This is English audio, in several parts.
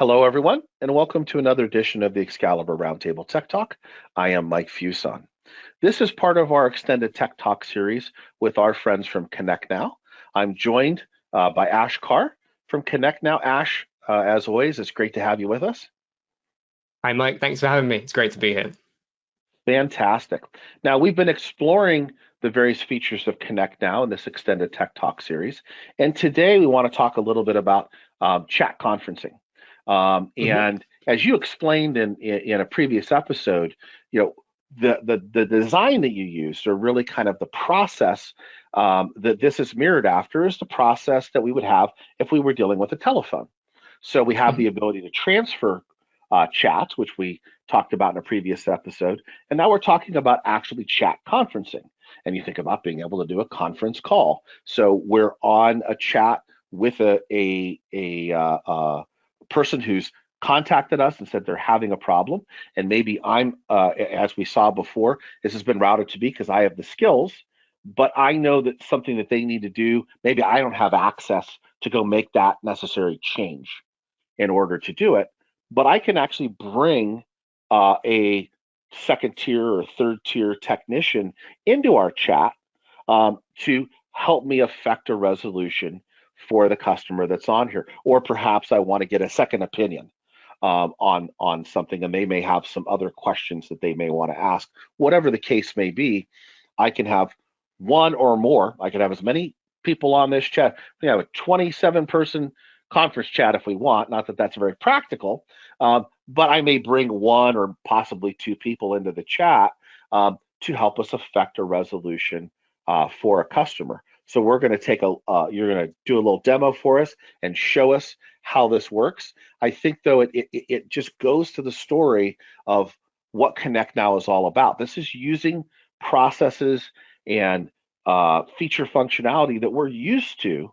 Hello, everyone, and welcome to another edition of the Excalibur Roundtable Tech Talk. I am Mike Fuson. This is part of our extended Tech Talk series with our friends from ConnectNow. I'm joined by Ash Carr from ConnectNow. Ash, as always, it's great to have you with us. Hi, Mike. Thanks for having me. It's great to be here. Fantastic. Now, we've been exploring the various features of ConnectNow in this extended Tech Talk series, and today we want to talk a little bit about chat conferencing. hmm And as you explained in a previous episode, you know, the design that you used, or really kind of the process that this is mirrored after, is the process that we would have if we were dealing with a telephone. So we have the hmm ability to transfer chats, which we talked about in a previous episode, and now we're talking about actually chat conferencing. And you think about being able to do a conference call. So we're on a chat with a person who's contacted us and said they're having a problem, and maybe as we saw before, this has been routed to me because I have the skills, but I know that something that they need to do, maybe I don't have access to go make that necessary change in order to do it, but I can actually bring a second tier or third tier technician into our chat to help me affect a resolution for the customer that's on here. Or perhaps I want to get a second opinion on something, and they may have some other questions that they may want to ask. Whatever the case may be, I can have one or more. I can have as many people on this chat. We have a 27-person conference chat if we want. Not that that's very practical, but I may bring one or possibly two people into the chat to help us affect a resolution for a customer. So we're going to you're going to do a little demo for us and show us how this works. I think though it just goes to the story of what ConnectNow is all about. This is using processes and feature functionality that we're used to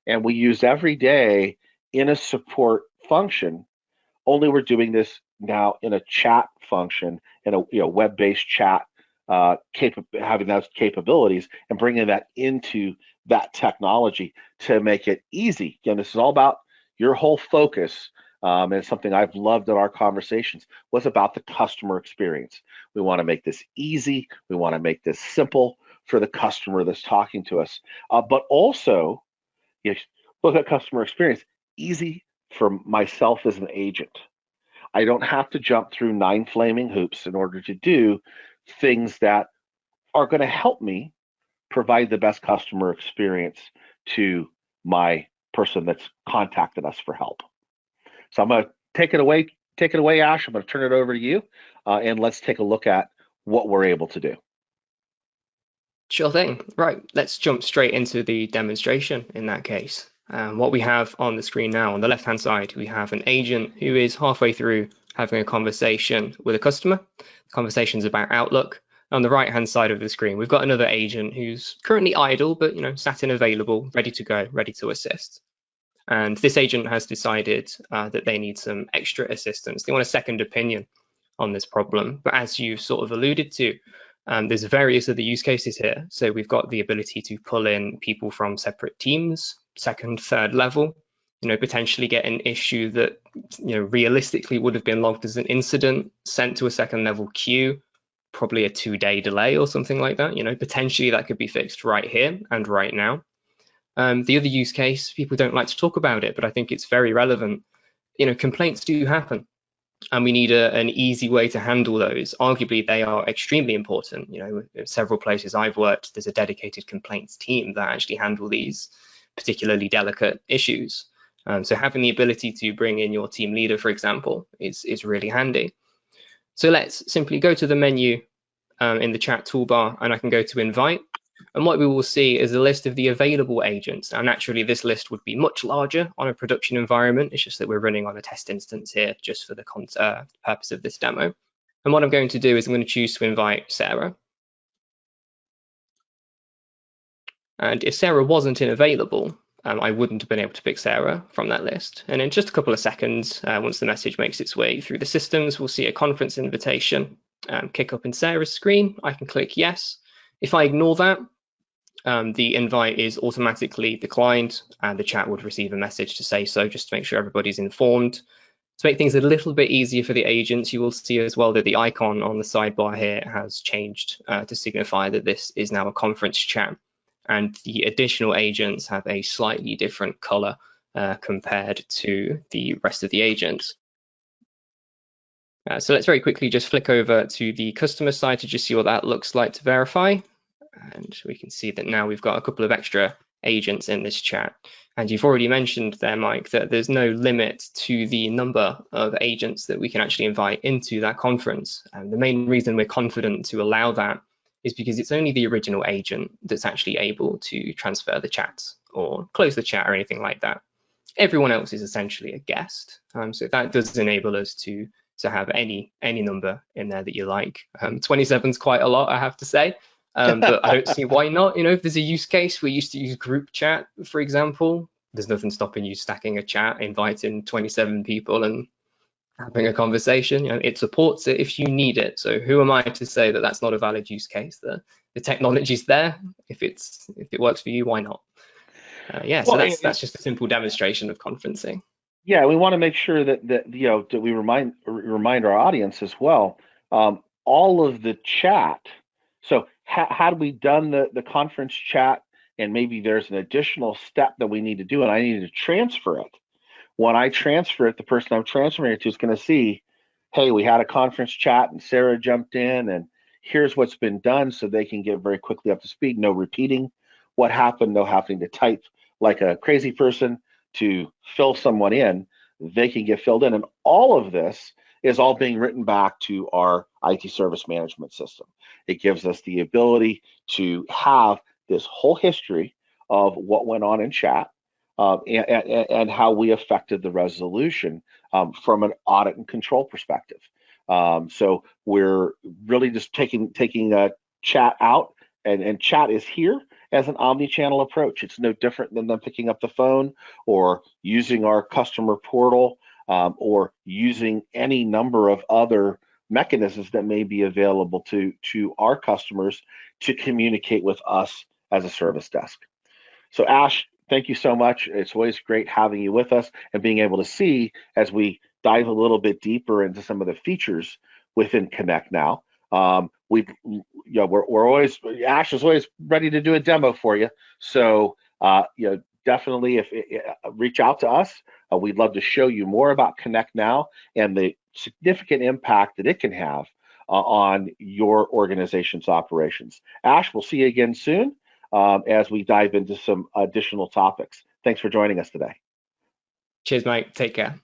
and we use every day in a support function, only we're doing this now in a chat function, in a web-based chat, having those capabilities and bringing that into that technology to make it easy. Again, this is all about your whole focus. And something I've loved in our conversations was about the customer experience. We want to make this easy. We want to make this simple for the customer that's talking to us. But also, you look at customer experience, easy for myself as an agent. I don't have to jump through 9 flaming hoops in order to do things that are going to help me provide the best customer experience to my person that's contacted us for help. So I'm going to take it away, Ash. I'm going to turn it over to you, and let's take a look at what we're able to do. Sure thing. Right, let's jump straight into the demonstration in that case. What we have on the screen now, on the left-hand side, we have an agent who is halfway through having a conversation with a customer. The conversation's about Outlook. On the right-hand side of the screen, we've got another agent who's currently idle, but sat in available, ready to go, ready to assist. And this agent has decided that they need some extra assistance. They want a second opinion on this problem. But as you sort of alluded to, there's various other use cases here. So we've got the ability to pull in people from separate teams, second, third level, potentially get an issue that, realistically would have been logged as an incident, sent to a second level queue, probably a 2-day delay or something like that. Potentially that could be fixed right here and right now. The other use case, people don't like to talk about it, but I think it's very relevant. Complaints do happen, and we need an easy way to handle those. Arguably, they are extremely important. In several places I've worked, there's a dedicated complaints team that actually handle these particularly delicate issues. So having the ability to bring in your team leader, for example, is really handy. So let's simply go to the menu in the chat toolbar, and I can go to invite. And what we will see is a list of the available agents. Now, naturally, this list would be much larger on a production environment. It's just that we're running on a test instance here just for the purpose of this demo. And what I'm going to do is I'm going to choose to invite Sarah. And if Sarah wasn't available, I wouldn't have been able to pick Sarah from that list. And in just a couple of seconds, once the message makes its way through the systems, we'll see a conference invitation kick up in Sarah's screen. I can click yes. If I ignore that, the invite is automatically declined, and the chat would receive a message to say so, just to make sure everybody's informed. To make things a little bit easier for the agents, you will see as well that the icon on the sidebar here has changed to signify that this is now a conference chat. And the additional agents have a slightly different color compared to the rest of the agents. So let's very quickly just flick over to the customer side to just see what that looks like to verify. And we can see that now we've got a couple of extra agents in this chat. And you've already mentioned there, Mike, that there's no limit to the number of agents that we can actually invite into that conference. And the main reason we're confident to allow that is because it's only the original agent that's actually able to transfer the chats or close the chat or anything like that. Everyone else is essentially a guest. So that does enable us to have any number in there that you like. 27 is quite a lot, I have to say. But I don't see why not. If there's a use case, we used to use group chat, for example. There's nothing stopping you stacking a chat, inviting 27 people and having a conversation. It supports it if you need it. So who am I to say that that's not a valid use case? The technology's there. If it works for you, why not? So that's just a simple demonstration of conferencing. Yeah, we want to make sure that we remind our audience as well. All of the chat. So had we done the conference chat, and maybe there's an additional step that we need to do, and I need to transfer it. When I transfer it, the person I'm transferring it to is going to see, hey, we had a conference chat, and Sarah jumped in, and here's what's been done, so they can get very quickly up to speed. No repeating what happened, no having to type like a crazy person to fill someone in. They can get filled in, and all of this is all being written back to our IT service management system. It gives us the ability to have this whole history of what went on in chat and how we affected the resolution from an audit and control perspective. So we're really just taking chat out, and chat is here as an omni-channel approach. It's no different than them picking up the phone or using our customer portal or using any number of other mechanisms that may be available to our customers to communicate with us as a service desk. So Ash, thank you so much. It's always great having you with us and being able to see as we dive a little bit deeper into some of the features within ConnectNow. We're always, Ash is always ready to do a demo for you. So definitely reach out to us. We'd love to show you more about ConnectNow and the significant impact that it can have on your organization's operations. Ash, we'll see you again soon as we dive into some additional topics. Thanks for joining us today. Cheers, Mike. Take care.